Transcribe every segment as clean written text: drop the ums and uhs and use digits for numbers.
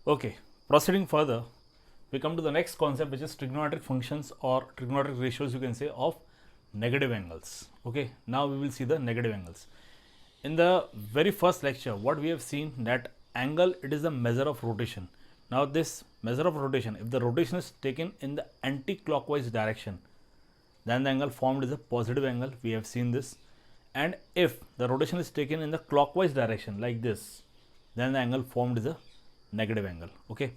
Okay, proceeding further, we come to the next concept, which is trigonometric functions or trigonometric ratios, you can say, of negative angles. Okay, now we will see the negative angles. In the very first lecture, what we have seen, that angle, it is a measure of rotation. Now this measure of rotation, if the rotation is taken in the anti-clockwise direction, then the angle formed is a positive angle. We have seen this. And if the rotation is taken in the clockwise direction like this, then the angle formed is a negative angle. Okay,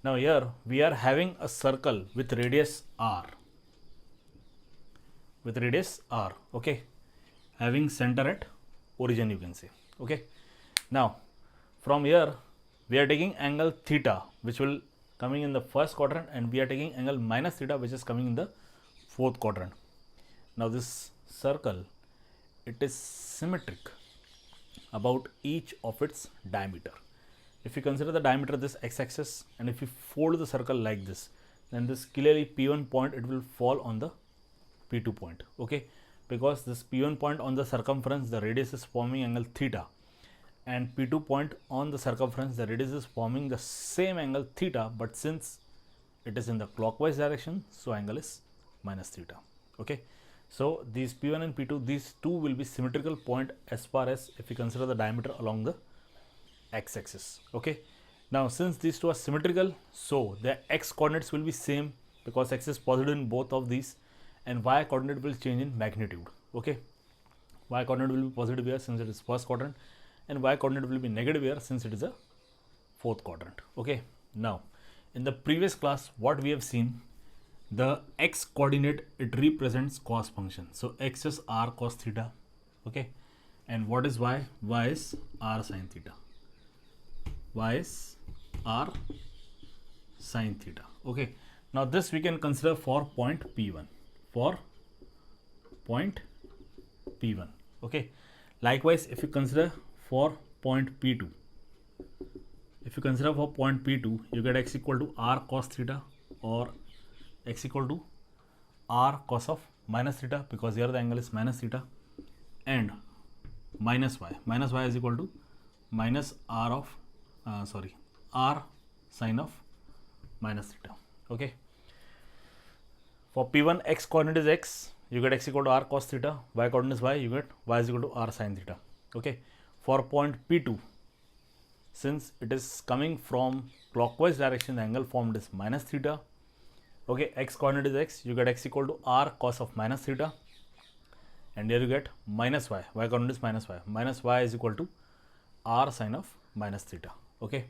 now here we are having a circle with radius r, okay, having center at origin, you can say. Okay, now from here we are taking angle theta, which will coming in the first quadrant, and we are taking angle minus theta, which is coming in the fourth quadrant. Now this circle, it is symmetric about each of its diameter. If you consider the diameter of this x-axis, and if you fold the circle like this, then this clearly P1 point, it will fall on the P2 point. Okay, because this P1 point on the circumference, the radius is forming angle theta, and P2 point on the circumference, the radius is forming the same angle theta, but since it is in the clockwise direction, so angle is minus theta. Okay, so these P1 and P2, these two will be symmetrical point as far as if you consider the diameter along the x-axis. Okay, now since these two are symmetrical, so the x coordinates will be same because x is positive in both of these, and y coordinate will change in magnitude. Okay, y coordinate will be positive here since it is first quadrant, and y coordinate will be negative here since it is a fourth quadrant. Okay, now in the previous class, what we have seen, the x coordinate, it represents cos function. So x is r cos theta. Okay, and what is y? Y is r sin theta. Y is r sin theta. Okay, now this we can consider for point P1. For point P1. Okay, likewise, if you consider for point P2, you get x equal to r cos theta, or x equal to r cos of minus theta, because here the angle is minus theta, and minus y. Minus y is equal to minus r of r sin of minus theta. Okay, for P1, x coordinate is x, you get x equal to r cos theta, y coordinate is y, you get y is equal to r sin theta. Okay, for point P2, since it is coming from clockwise direction, the angle formed is minus theta. Okay, x coordinate is x, you get x equal to r cos of minus theta, and here you get minus y, y coordinate is minus y is equal to r sin of minus theta. Okay,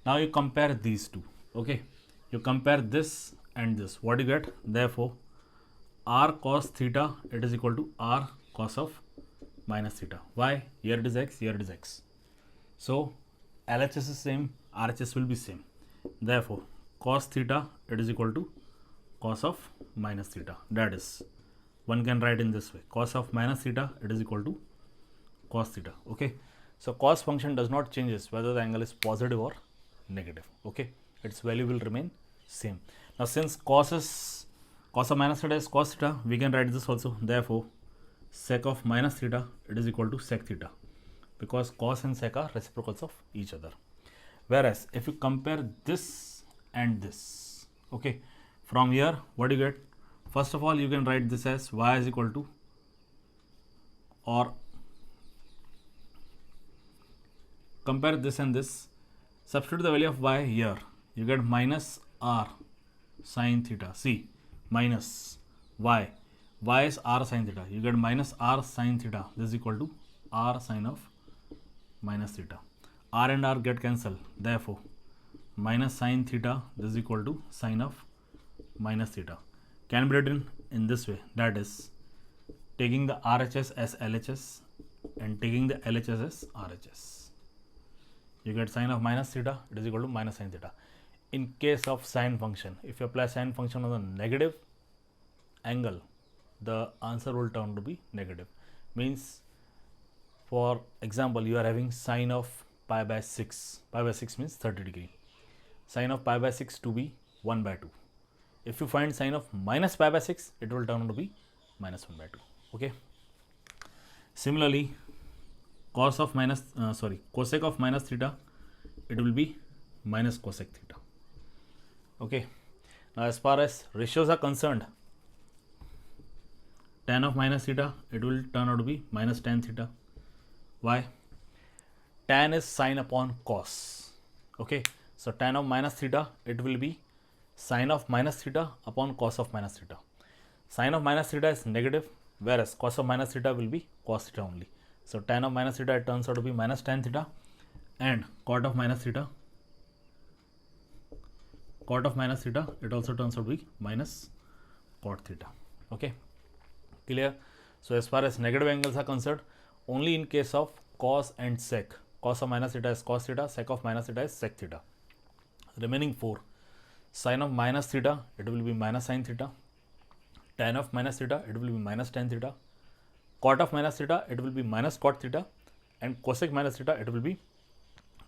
now you compare these two. Okay, you compare this and this, what you get? Therefore r cos theta, it is equal to r cos of minus theta. Why? Here it is x, here it is x, so LHS is same, RHS will be same. Therefore cos theta, it is equal to cos of minus theta. That is, one can write in this way, cos of minus theta, it is equal to cos theta. Okay, so cos function does not changes whether the angle is positive or negative. Okay, its value will remain same. Now since cos of minus theta is cos theta, we can write this also. Therefore sec of minus theta, it is equal to sec theta, because cos and sec are reciprocals of each other. Whereas if you compare this and this, okay, from here what you get? First of all, you can write this as y is equal to, or compare this and this, substitute the value of y here, you get minus r sin theta. See, minus y is r sin theta, you get minus r sin theta. This is equal to r sin of minus theta. R and r get cancelled, therefore minus sin theta, this is equal to sin of minus theta. Can be written in this way, that is, taking the RHS as LHS and taking the LHS as RHS, you get sin of minus theta, it is equal to minus sin theta. In case of sine function, if you apply sine function on the negative angle, the answer will turn to be negative. Means, for example, you are having sine of pi by 6. Pi by 6 means 30 degree. Sine of pi by 6 to be 1 by 2. If you find sine of minus pi by 6, it will turn out to be minus 1 by 2. Okay. Similarly, cosec of minus theta, it will be minus cosec theta. Okay, now as far as ratios are concerned, tan of minus theta, it will turn out to be minus tan theta. Why? Tan is sine upon cos. Okay, so tan of minus theta, it will be sine of minus theta upon cos of minus theta. Sine of minus theta is negative, whereas cos of minus theta will be cos theta only. So tan of minus theta, it turns out to be minus tan theta, and cot of minus theta, it also turns out to be minus cot theta. Okay, clear? So as far as negative angles are concerned, only in case of cos and sec, cos of minus theta is cos theta, sec of minus theta is sec theta. Remaining 4, sine of minus theta, it will be minus sine theta, tan of minus theta, it will be minus tan theta, cot of minus theta, it will be minus cot theta, and cosec minus theta, it will be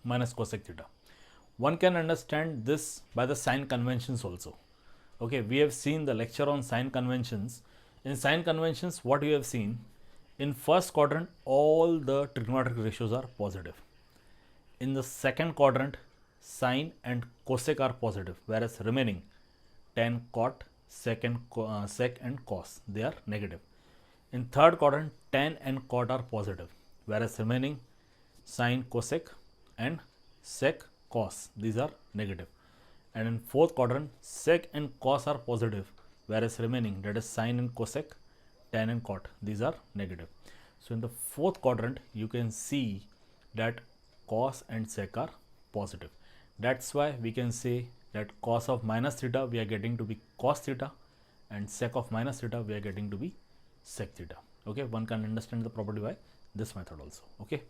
minus cosec theta. One can understand this by the sign conventions also. Okay, we have seen the lecture on sign conventions. In sign conventions, what we have seen, in first quadrant, all the trigonometric ratios are positive. In the second quadrant, sine and cosec are positive, whereas remaining tan, cot, sec and cos, they are negative. In third quadrant, tan and cot are positive, whereas remaining sine, cosec and sec, cos, these are negative. And in fourth quadrant, sec and cos are positive, whereas remaining, that is sine and cosec, tan and cot, these are negative. So in the fourth quadrant, you can see that cos and sec are positive. That's why we can say that cos of minus theta, we are getting to be cos theta, and sec of minus theta, we are getting to be sec theta. Okay, one can understand the property by this method also. Okay,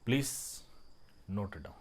please note it down.